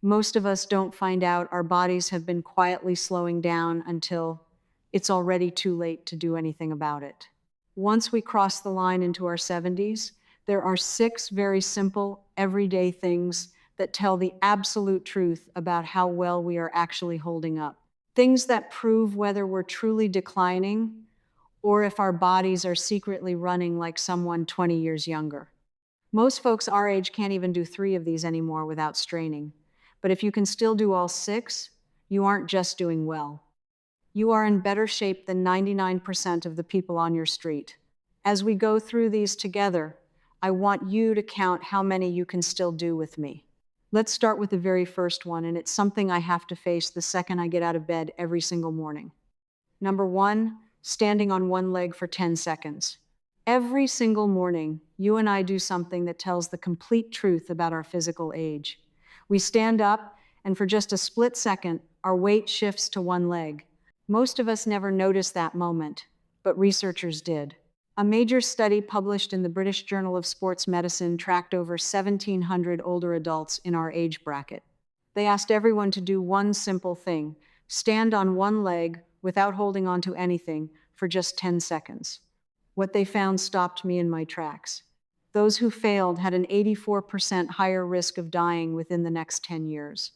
Most of us don't find out our bodies have been quietly slowing down until it's already too late to do anything about it. Once we cross the line into our 70s, there are 6 very simple, everyday things that tell the absolute truth about how well we are actually holding up. Things that prove whether we're truly declining or if our bodies are secretly running like someone 20 years younger. Most folks our age can't even do 3 of these anymore without straining. But if you can still do all 6, you aren't just doing well. You are in better shape than 99% of the people on your street. As we go through these together, I want you to count how many you can still do with me. Let's start with the very first one, and it's something I have to face the second I get out of bed every single morning. Number 1, standing on one leg for 10 seconds. Every single morning, you and I do something that tells the complete truth about our physical age. We stand up, and for just a split second, our weight shifts to one leg. Most of us never notice that moment, but researchers did. A major study published in the British Journal of Sports Medicine tracked over 1,700 older adults in our age bracket. They asked everyone to do one simple thing: stand on one leg without holding on to anything for just 10 seconds. What they found stopped me in my tracks. Those who failed had an 84% higher risk of dying within the next 10 years.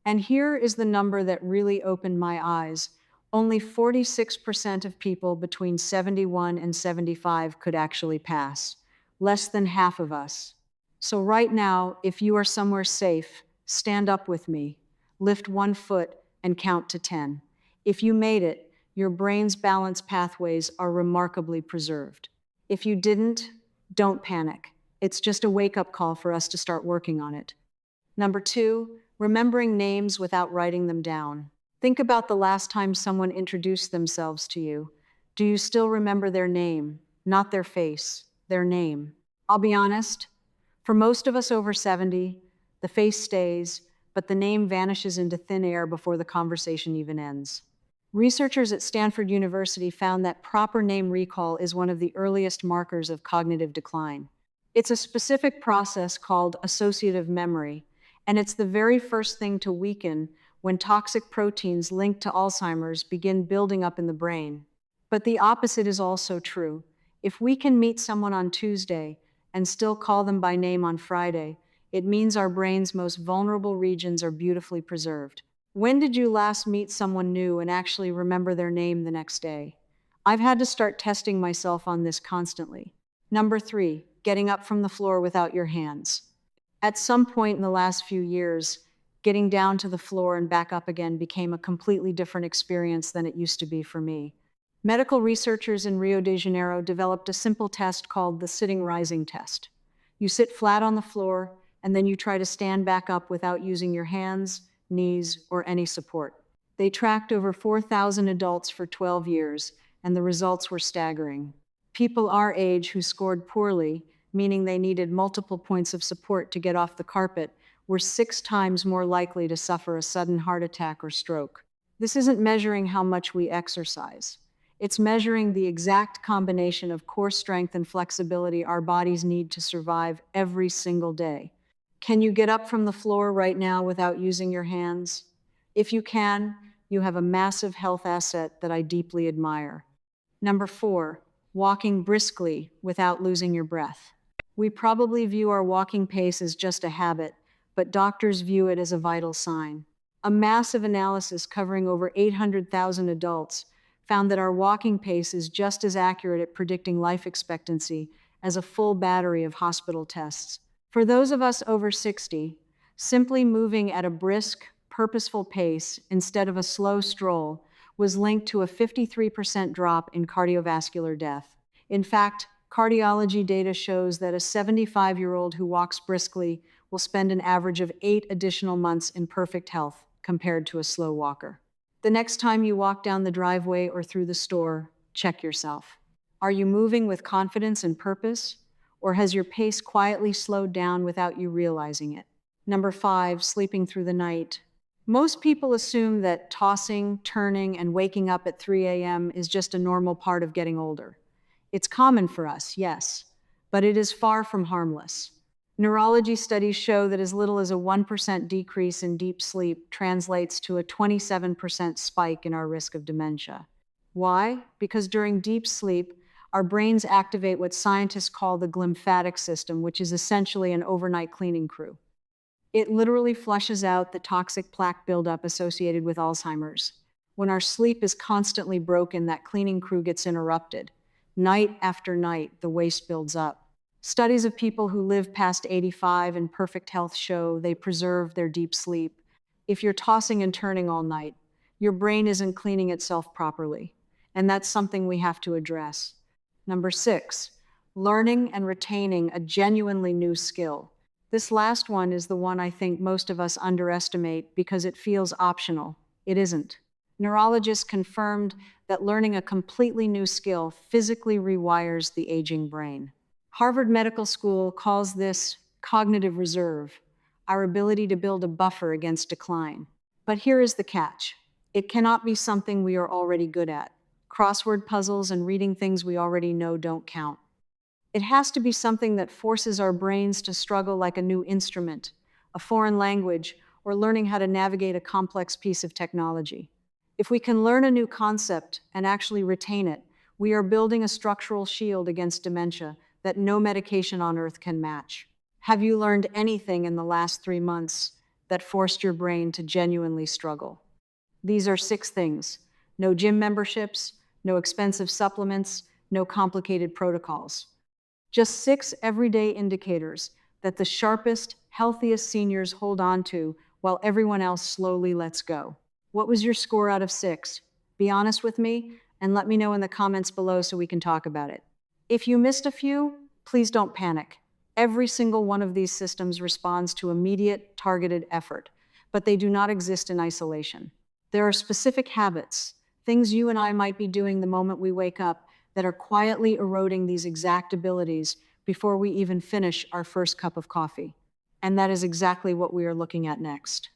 And here is the number that really opened my eyes. Only 46% of people between 71 and 75 could actually pass. Less than half of us. So right now, if you are somewhere safe, stand up with me, lift one foot, and count to 10. If you made it, your brain's balance pathways are remarkably preserved. If you didn't, don't panic. It's just a wake-up call for us to start working on it. Number 2, remembering names without writing them down. Think about the last time someone introduced themselves to you. Do you still remember their name? Not their face, their name. I'll be honest, for most of us over 70, the face stays, but the name vanishes into thin air before the conversation even ends. Researchers at Stanford University found that proper name recall is one of the earliest markers of cognitive decline. It's a specific process called associative memory, and it's the very first thing to weaken when toxic proteins linked to Alzheimer's begin building up in the brain. But the opposite is also true. If we can meet someone on Tuesday and still call them by name on Friday, it means our brain's most vulnerable regions are beautifully preserved. When did you last meet someone new and actually remember their name the next day? I've had to start testing myself on this constantly. Number 3, getting up from the floor without your hands. At some point in the last few years, getting down to the floor and back up again became a completely different experience than it used to be for me. Medical researchers in Rio de Janeiro developed a simple test called the sitting rising test. You sit flat on the floor, and then you try to stand back up without using your hands, knees, or any support. They tracked over 4,000 adults for 12 years, and the results were staggering. People our age who scored poorly, meaning they needed multiple points of support to get off the carpet, were 6 times more likely to suffer a sudden heart attack or stroke. This isn't measuring how much we exercise. It's measuring the exact combination of core strength and flexibility our bodies need to survive every single day. Can you get up from the floor right now without using your hands? If you can, you have a massive health asset that I deeply admire. Number 4, walking briskly without losing your breath. We probably view our walking pace as just a habit, but doctors view it as a vital sign. A massive analysis covering over 800,000 adults found that our walking pace is just as accurate at predicting life expectancy as a full battery of hospital tests. For those of us over 60, simply moving at a brisk, purposeful pace instead of a slow stroll was linked to a 53% drop in cardiovascular death. In fact, cardiology data shows that a 75-year-old who walks briskly will spend an average of 8 additional months in perfect health compared to a slow walker. The next time you walk down the driveway or through the store, check yourself. Are you moving with confidence and purpose, or has your pace quietly slowed down without you realizing it? Number 5, sleeping through the night. Most people assume that tossing, turning, and waking up at 3 a.m. is just a normal part of getting older. It's common for us, yes, but it is far from harmless. Neurology studies show that as little as a 1% decrease in deep sleep translates to a 27% spike in our risk of dementia. Why? Because during deep sleep, our brains activate what scientists call the glymphatic system, which is essentially an overnight cleaning crew. It literally flushes out the toxic plaque buildup associated with Alzheimer's. When our sleep is constantly broken, that cleaning crew gets interrupted. Night after night, the waste builds up. Studies of people who live past 85 in perfect health show they preserve their deep sleep. If you're tossing and turning all night, your brain isn't cleaning itself properly. And that's something we have to address. Number 6, learning and retaining a genuinely new skill. This last one is the one I think most of us underestimate because it feels optional. It isn't. Neurologists confirmed that learning a completely new skill physically rewires the aging brain. Harvard Medical School calls this cognitive reserve, our ability to build a buffer against decline. But here is the catch. It cannot be something we are already good at. Crossword puzzles and reading things we already know don't count. It has to be something that forces our brains to struggle like a new instrument, a foreign language, or learning how to navigate a complex piece of technology. If we can learn a new concept and actually retain it, we are building a structural shield against dementia that no medication on earth can match. Have you learned anything in the last 3 months that forced your brain to genuinely struggle? These are 6 things: no gym memberships, no expensive supplements, no complicated protocols. Just 6 everyday indicators that the sharpest, healthiest seniors hold on to while everyone else slowly lets go. What was your score out of 6? Be honest with me and let me know in the comments below so we can talk about it. If you missed a few, please don't panic. Every single one of these systems responds to immediate, targeted effort, but they do not exist in isolation. There are specific habits, things you and I might be doing the moment we wake up, that are quietly eroding these exact abilities before we even finish our first cup of coffee. And that is exactly what we are looking at next.